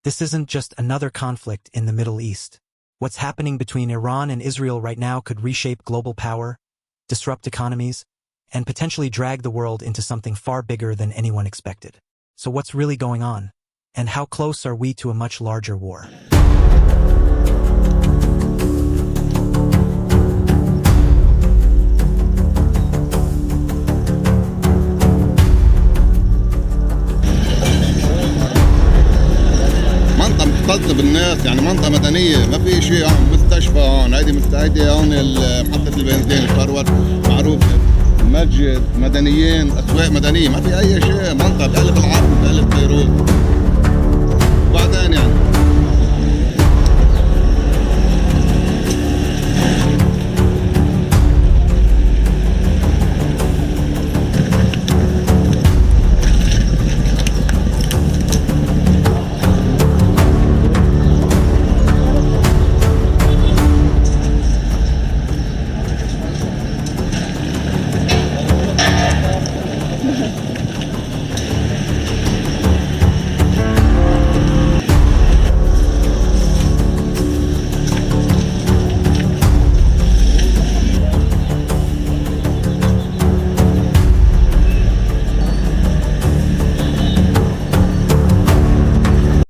This isn't just another conflict in the Middle East. What's happening between Iran and Israel right now could reshape global power, disrupt economies, and potentially drag the world into something far bigger than anyone expected. So what's really going on? And how close are we to a much larger war? مختصة بالناس، يعني منطقة مدنية، ما في شيء مستشفى هون، هيدي هون محطة البنزين الثروت معروفة، مسجد، مدنيين، أسواق مدنية، ما في أي شيء، منطقة بقلب العاصمة بقلب بيروت. وبعدين يعني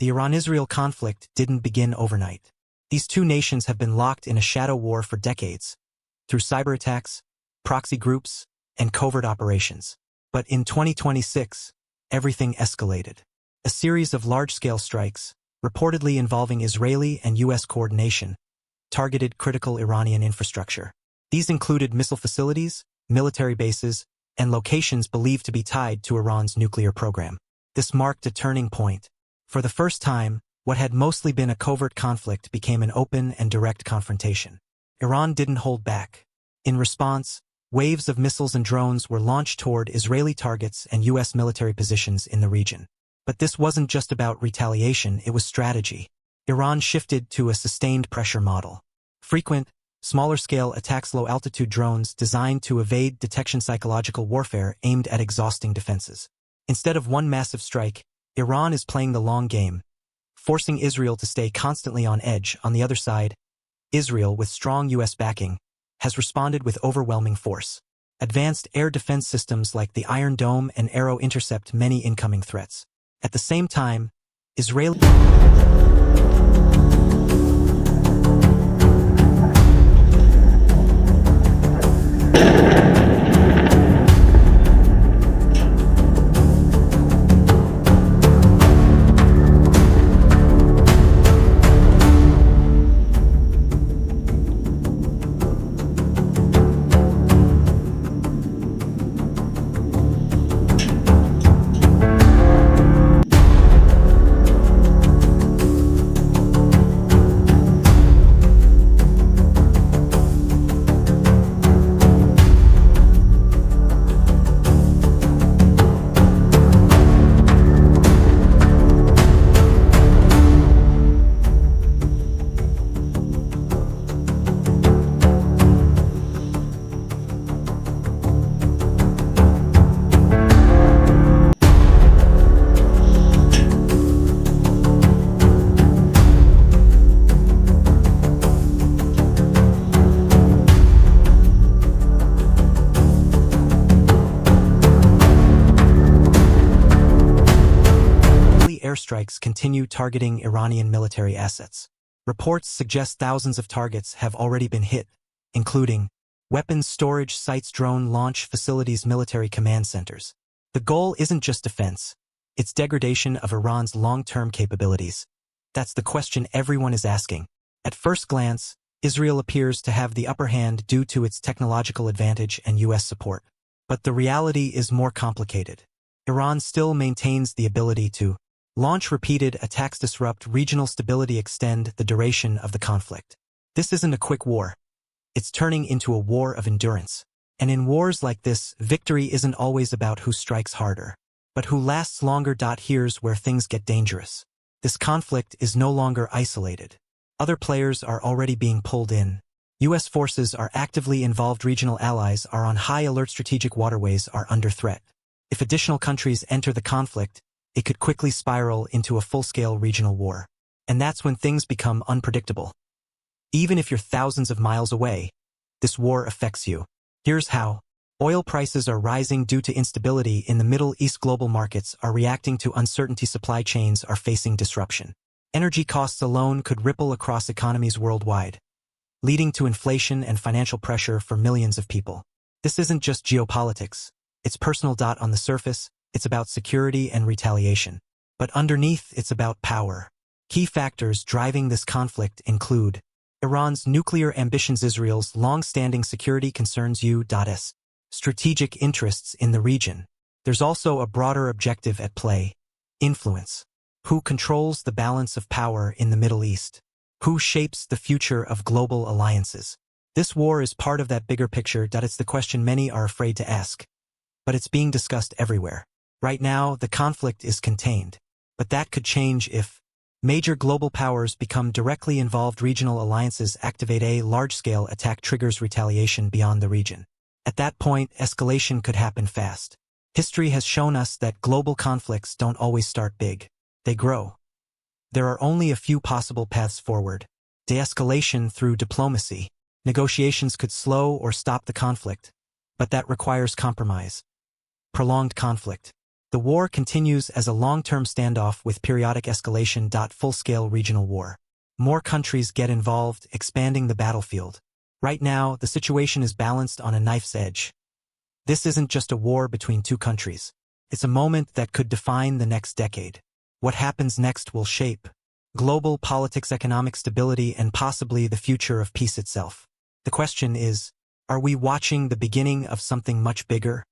The Iran-Israel conflict didn't begin overnight. These two nations have been locked in a shadow war for decades, through cyber attacks, proxy groups, and covert operations. But in 2026, everything escalated. A series of large-scale strikes, reportedly involving Israeli and U.S. coordination, targeted critical Iranian infrastructure. These included missile facilities, military bases, and locations believed to be tied to Iran's nuclear program. This marked a turning point. For the first time, what had mostly been a covert conflict became an open and direct confrontation. Iran didn't hold back. In response, waves of missiles and drones were launched toward Israeli targets and U.S. military positions in the region. But this wasn't just about retaliation, it was strategy. Iran shifted to a sustained pressure model. Frequent, smaller-scale attacks, low-altitude drones designed to evade detection, psychological warfare aimed at exhausting defenses. Instead of one massive strike, Iran is playing the long game, forcing Israel to stay constantly on edge. On the other side, Israel, with strong U.S. backing, has responded with overwhelming force. Advanced air defense systems like the Iron Dome and Arrow intercept many incoming threats. At the same time, Israeli airstrikes continue targeting Iranian military assets. Reports suggest thousands of targets have already been hit, including weapons storage sites, drone launch facilities, military command centers. The goal isn't just defense, it's degradation of Iran's long-term capabilities. That's the question everyone is asking. At first glance, Israel appears to have the upper hand due to its technological advantage and U.S. support. But the reality is more complicated. Iran still maintains the ability to launch repeated attacks, disrupt regional stability, extend the duration of the conflict. This isn't a quick war. It's turning into a war of endurance. And in wars like this, victory isn't always about who strikes harder, but who lasts longer. Here's where things get dangerous. This conflict is no longer isolated. Other players are already being pulled in. U.S. forces are actively involved. Regional allies are on high alert. Strategic waterways are under threat. If additional countries enter the conflict, it could quickly spiral into a full-scale regional war. And that's when things become unpredictable. Even if you're thousands of miles away, this war affects you. Here's how. Oil prices are rising due to instability in the Middle East. Global markets are reacting to uncertainty. Supply chains are facing disruption. Energy costs alone could ripple across economies worldwide, leading to inflation and financial pressure for millions of people. This isn't just geopolitics. It's personal. On the surface, it's about security and retaliation. But underneath, it's about power. Key factors driving this conflict include Iran's nuclear ambitions, Israel's long-standing security concerns, U.S. strategic interests in the region. There's also a broader objective at play: influence. Who controls the balance of power in the Middle East? Who shapes the future of global alliances? This war is part of that bigger picture. It's the question many are afraid to ask, but it's being discussed everywhere. Right now, the conflict is contained, but that could change if major global powers become directly involved. Regional alliances activate. A large-scale attack triggers retaliation beyond the region. At that point, escalation could happen fast. History has shown us that global conflicts don't always start big. They grow. There are only a few possible paths forward. De-escalation through diplomacy. Negotiations could slow or stop the conflict, but that requires compromise. Prolonged conflict. The war continues as a long-term standoff with periodic escalation. Full-scale regional war. More countries get involved, expanding the battlefield. Right now, the situation is balanced on a knife's edge. This isn't just a war between two countries. It's a moment that could define the next decade. What happens next will shape global politics, economic stability, and possibly the future of peace itself. The question is, are we watching the beginning of something much bigger?